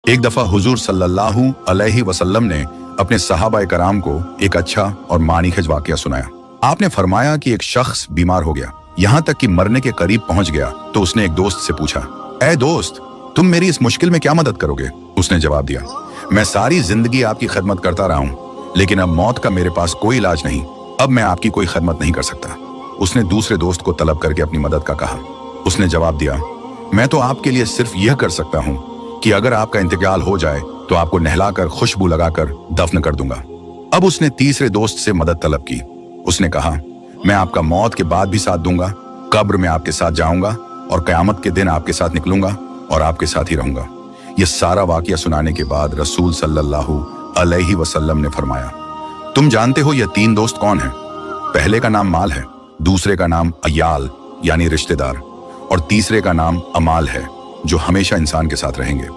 एक दफा हुजूर सल्लल्लाहु अलैहि वसल्लम ने अपने सहाबाए कराम को एक अच्छा और मानीखेज वाकया सुनाया। आपने फरमाया कि एक शख्स बीमार हो गया, यहाँ तक कि मरने के करीब पहुंच गया तो उसने एक दोस्त से पूछा, ऐ दोस्त, तुम मेरी इस मुश्किल में क्या मदद करोगे? उसने जवाब दिया, मैं सारी जिंदगी आपकी खिदमत करता रहा हूँ, लेकिन अब मौत का मेरे पास कोई इलाज नहीं, अब मैं आपकी कोई खिदमत नहीं कर सकता। उसने दूसरे दोस्त को तलब करके अपनी मदद का कहा। उसने जवाब दिया, मैं तो आपके लिए सिर्फ यह कर सकता हूँ कि अगर आपका इंतकाल हो जाए तो आपको नहलाकर खुशबू लगाकर दफन कर दूंगा। अब उसने तीसरे दोस्त से मदद तलब की। उसने कहा, मैं आपका मौत के बाद भी साथ दूंगा, कब्र में आपके साथ जाऊंगा और कयामत के दिन आपके साथ निकलूंगा और आपके साथ ही रहूंगा। यह सारा वाकया सुनाने के बाद रसूल सल्लल्लाहु अलैहि वसल्लम ने फरमाया, तुम जानते हो यह तीन दोस्त कौन हैं? पहले का नाम माल है, दूसरे का नाम अयाल यानी रिश्तेदार, और तीसरे का नाम अमाल है जो हमेशा इंसान के साथ रहेंगे।